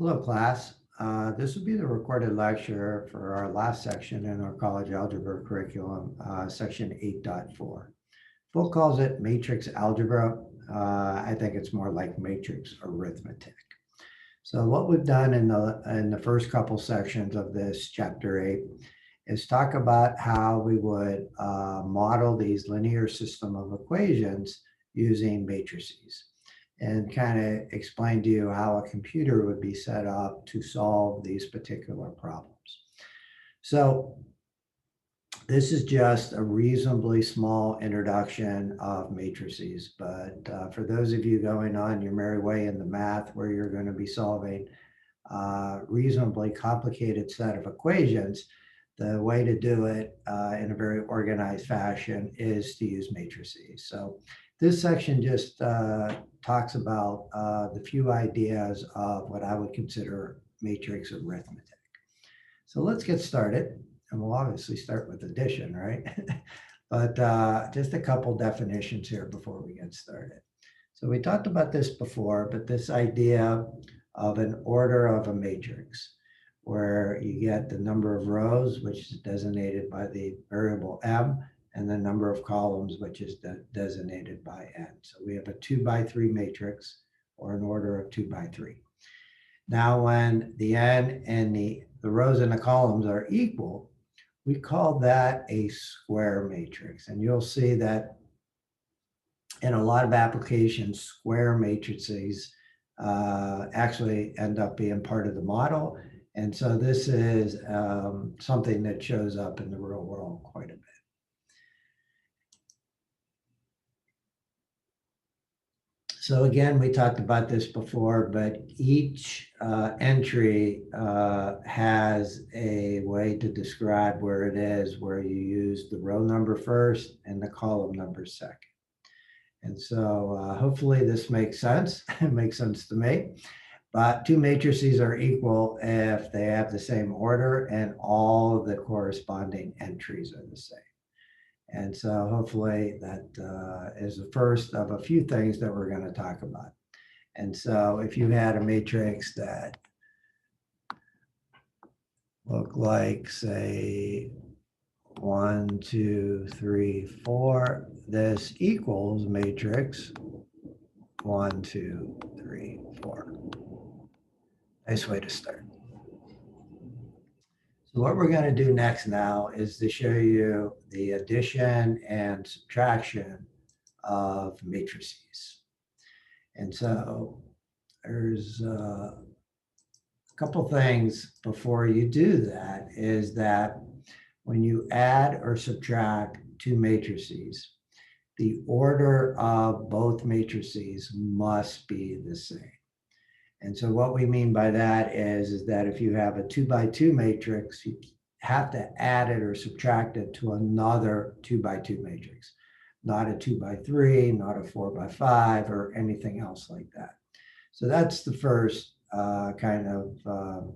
Hello, class. This will be the recorded lecture for our last section in our college algebra curriculum, section 8.4. Folk calls it matrix algebra. I think it's more like matrix arithmetic. So what we've done in the first couple sections of this chapter 8 is talk about how we would model these linear system of equations using matrices, and kind of explain to you how a computer would be set up to solve these particular problems. So this is just a reasonably small introduction of matrices, but for those of you going on your merry way in the math where you're going to be solving a reasonably complicated set of equations, the way to do it in a very organized fashion is to use matrices. So this section just talks about the few ideas of what I would consider matrix arithmetic. So let's get started. And we'll obviously start with addition, right? But just a couple definitions here before we get started. So we talked about this before, but this idea of an order of a matrix, where you get the number of rows, which is designated by the variable m, and the number of columns, which is designated by n. So we have a 2 by 3 matrix, or an order of 2 by 3. Now, when the n and the rows and the columns are equal, we call that a square matrix. And you'll see that in a lot of applications, square matrices actually end up being part of the model. And so this is something that shows up in the real world quite a bit. So again, we talked about this before, but each entry has a way to describe where it is, where you use the row number first and the column number second. And so hopefully this makes sense. It makes sense to me. But two matrices are equal if they have the same order and all the corresponding entries are the same. And so hopefully that is the first of a few things that we're going to talk about. And so if you had a matrix that looked like, say, 1, 2, 3, 4, this equals matrix 1, 2, 3, 4. Nice way to start. So what we're going to do next now is to show you the addition and subtraction of matrices. And so there's a couple things before you do that, is that when you add or subtract two matrices, the order of both matrices must be the same. And so what we mean by that is that if you have a 2 by 2 matrix, you have to add it or subtract it to another 2 by 2 matrix, not a 2 by 3, not a 4 by 5, or anything else like that. So that's the first kind of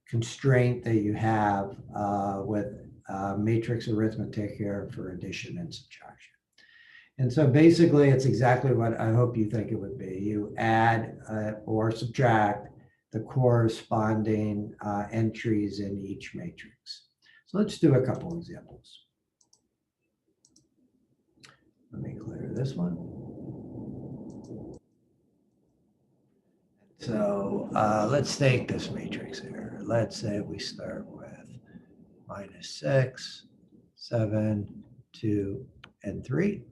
constraint that you have with matrix arithmetic here for addition and subtraction. And so basically, it's exactly what I hope you think it would be. You add or subtract the corresponding entries in each matrix. So let's do a couple examples. Let me clear this one. So let's take this matrix here. Let's say we start with -6, 7, 2, and 3.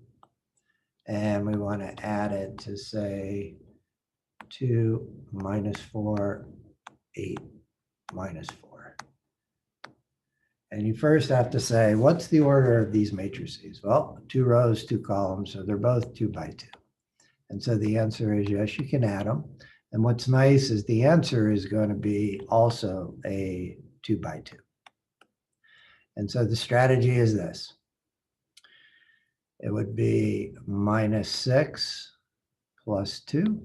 And we want to add it to, say, 2, -4, 8, -4. And you first have to say, what's the order of these matrices? Well, 2 rows, 2 columns, so they're both 2 by 2. And so the answer is yes, you can add them. And what's nice is the answer is going to be also a 2 by 2. And so the strategy is this. It would be -6 plus 2.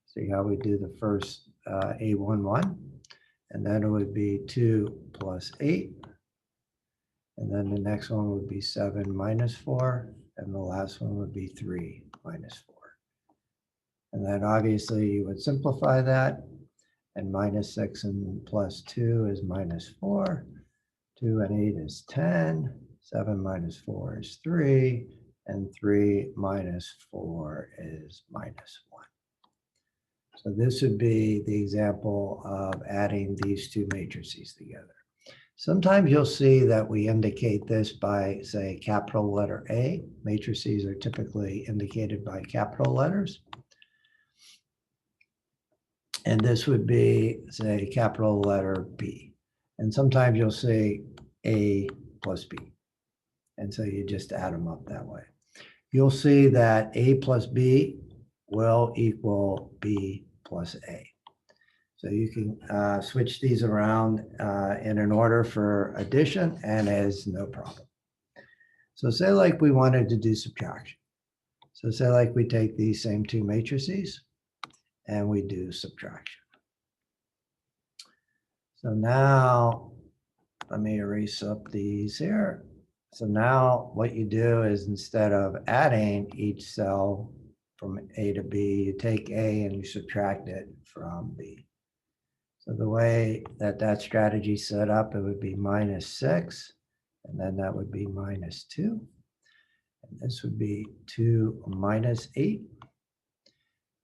See how we do the first A11. And then it would be 2 plus 8. And then the next one would be 7 minus 4. And the last one would be 3 minus 4. And then obviously you would simplify that. And minus 6 and plus 2 is minus 4. 2 and 8 is 10. 7 minus 4 is 3. And 3 minus 4 is minus 1. So this would be the example of adding these two matrices together. Sometimes you'll see that we indicate this by, say, capital letter A. Matrices are typically indicated by capital letters. And this would be, say, capital letter B. And sometimes you'll see A plus B. And so you just add them up that way. You'll see that A plus B will equal B plus A. So you can switch these around in an order for addition, and is no problem. So say like we wanted to do subtraction. So say like we take these same two matrices and we do subtraction. So now, let me erase up these here. So now what you do is, instead of adding each cell from A to B, you take A and you subtract it from B. So the way that that strategy set up, it would be minus 6, and then that would be minus 2. And this would be 2 minus 8.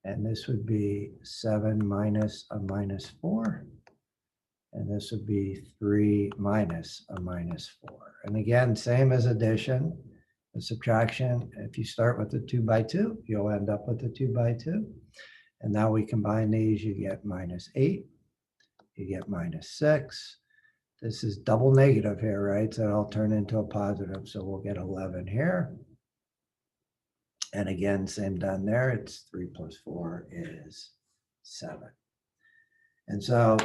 And this would be 7 minus a minus 4. And this would be 3 minus a minus 4. And again, same as addition, the subtraction, if you start with the 2 by 2, you'll end up with the 2 by 2. And now we combine these, you get minus 8. You get minus 6. This is double negative here, right? So it'll turn into a positive. So we'll get 11 here. And again, same down there. It's 3 plus 4 is 7. And so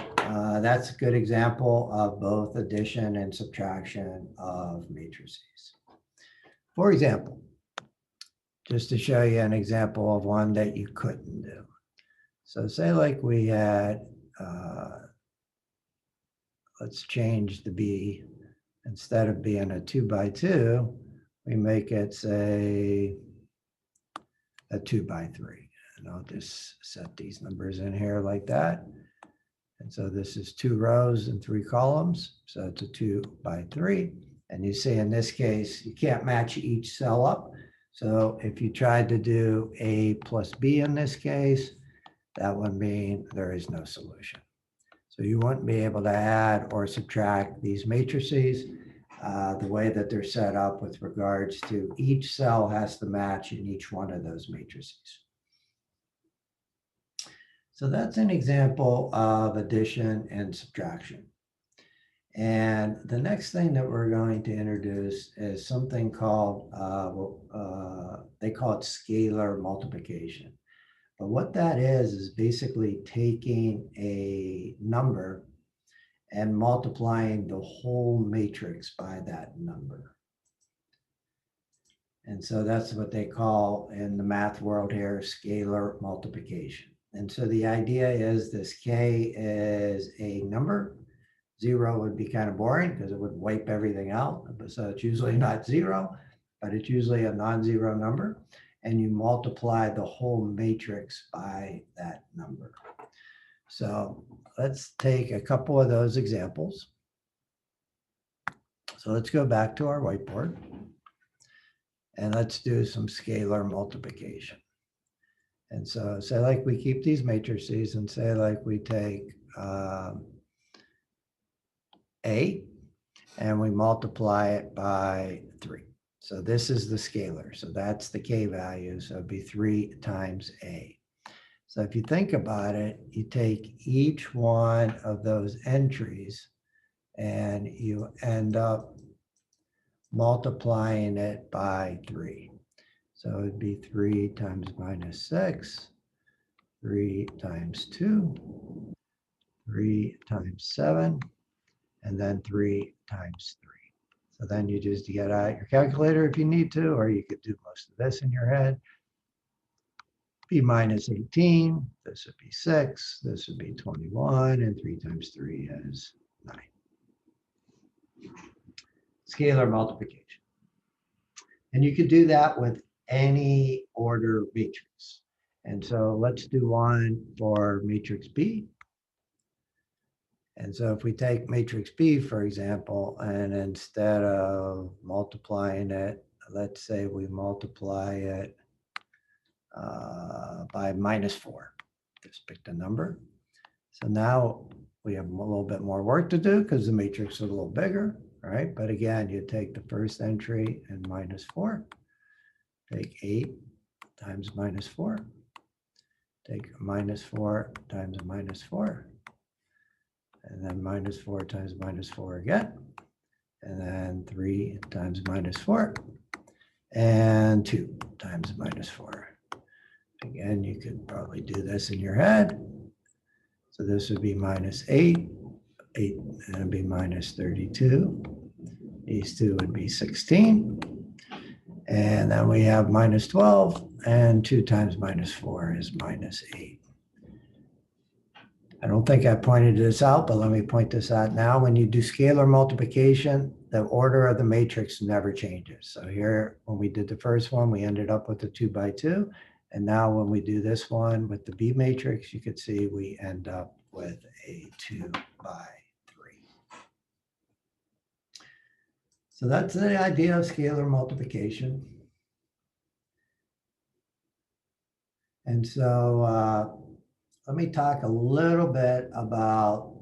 that's a good example of both addition and subtraction of matrices. For example, just to show you an example of one that you couldn't do. So say like we had, let's change the B. Instead of being a 2 by 2, we make it, say, a 2 by 3. And I'll just set these numbers in here like that. And so this is 2 rows and 3 columns. So it's a 2 by 3. And you see in this case, you can't match each cell up. So if you tried to do A plus B in this case, that would mean there is no solution. So you wouldn't be able to add or subtract these matrices the way that they're set up, with regards to each cell has to match in each one of those matrices. So that's an example of addition and subtraction. And the next thing that we're going to introduce is something called, they call it scalar multiplication. But what that is basically taking a number and multiplying the whole matrix by that number. And so that's what they call in the math world here, scalar multiplication. And so the idea is this K is a number. 0 would be kind of boring because it would wipe everything out. So it's usually not 0, but it's usually a non-zero number. And you multiply the whole matrix by that number. So let's take a couple of those examples. So let's go back to our whiteboard. And let's do some scalar multiplication. And so say like we keep these matrices, and say like we take A and we multiply it by 3. So this is the scalar. So that's the K value. So it'd be 3 times A. So if you think about it, you take each one of those entries and you end up multiplying it by 3. So it'd be 3 times minus 6, 3 times 2, 3 times 7, and then 3 times 3. So then you just get out your calculator if you need to, or you could do most of this in your head. Be minus 18, this would be 6, this would be 21, and 3 times 3 is 9. Scalar multiplication. And you could do that with any order matrix. And so let's do one for matrix B. And so if we take matrix B, for example, and instead of multiplying it, let's say we multiply it by -4. Just pick the number. So now we have a little bit more work to do because the matrix is a little bigger, right? But again, you take the first entry and -4. Take 8 times -4. Take -4 times -4. And then -4 times -4 again. And then 3 times -4. And 2 times -4. Again, you could probably do this in your head. So this would be -8. 8, and it'd be -32. These two would be 16. And then we have -12. And 2 times -4 is -8. I don't think I pointed this out, but let me point this out now. When you do scalar multiplication, the order of the matrix never changes. So here, when we did the first one, we ended up with a 2 by 2. And now when we do this one with the B matrix, you could see we end up with a 2 by 3. So that's the idea of scalar multiplication. And so let me talk a little bit about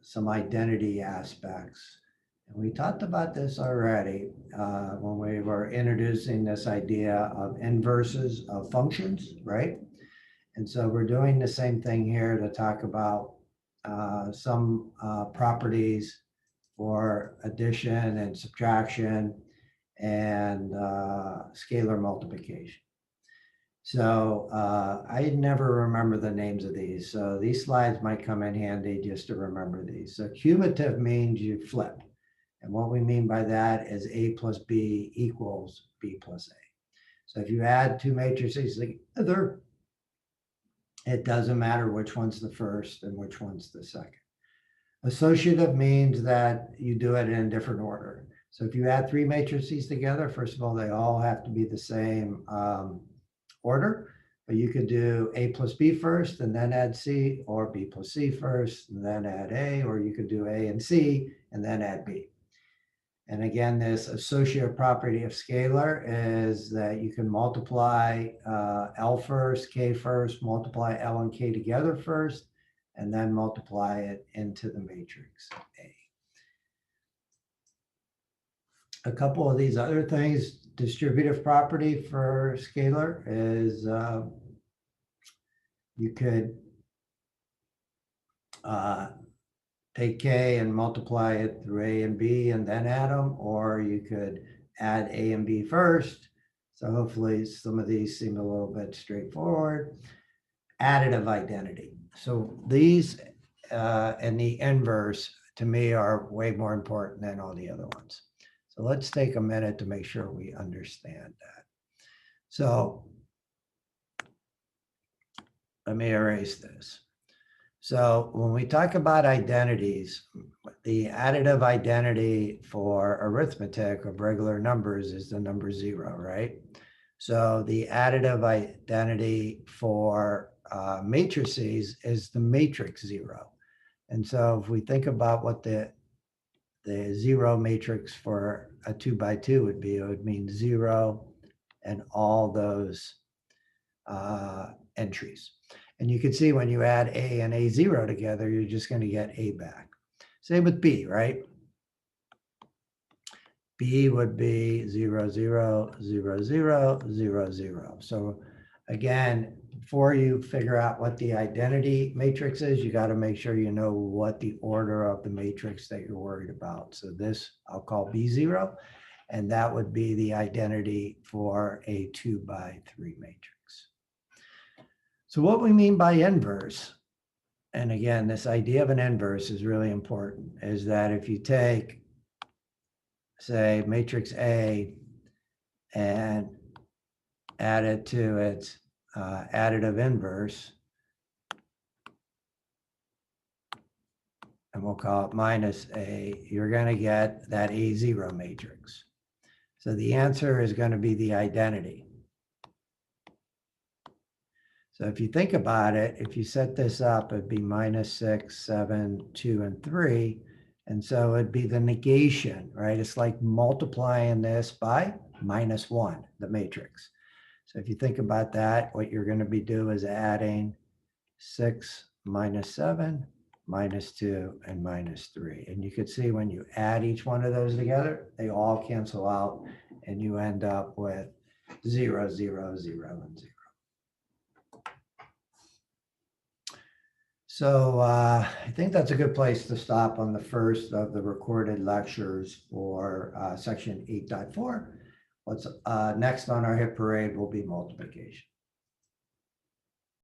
some identity aspects. And we talked about this already when we were introducing this idea of inverses of functions, right? And so we're doing the same thing here to talk about some properties for addition and subtraction and scalar multiplication. So I never remember the names of these. So these slides might come in handy just to remember these. So cumulative means you flip. And what we mean by that is A plus B equals B plus A. So if you add two matrices together, it doesn't matter which one's the first and which one's the second. Associative means that you do it in a different order. So if you add three matrices together, first of all, they all have to be the same order, but you could do A plus B first and then add C, or B plus C first and then add A, or you could do A and C and then add B. And again, this associative property of scalar is that you can multiply L first, K first, multiply L and K together first, and then multiply it into the matrix A. A couple of these other things, distributive property for scalar is you could take K and multiply it through A and B and then add them, or you could add A and B first. So hopefully some of these seem a little bit straightforward. Additive identity. So these and the inverse to me are way more important than all the other ones. So let's take a minute to make sure we understand that. So let me erase this. So when we talk about identities, the additive identity for arithmetic of regular numbers is the number 0, right? So the additive identity for matrices is the matrix 0. And so if we think about what the 0 matrix for a 2 by 2 would be, it would mean 0 and all those entries. And you can see when you add A and A0 together, you're just going to get A back. Same with B, right? B would be 0, 0, 0, 0, 0, 0. So again, before you figure out what the identity matrix is, you got to make sure you know what the order of the matrix that you're worried about. So this I'll call B0, and that would be the identity for a 2 by 3 matrix. So what we mean by inverse, and again, this idea of an inverse is really important, is that if you take, say, matrix A and add it to its additive inverse, and we'll call it minus A, you're going to get that A0 matrix. So the answer is going to be the identity. So if you think about it, if you set this up, it'd be -6, 7, 2, and 3. And so it'd be the negation, right? It's like multiplying this by -1, the matrix. So if you think about that, what you're going to be doing is adding 6 minus 7, -2, and -3. And you could see when you add each one of those together, they all cancel out, and you end up with 0, 0, 0, and 0. So I think that's a good place to stop on the first of the recorded lectures for section 8.4. What's next on our hit parade will be multiplication.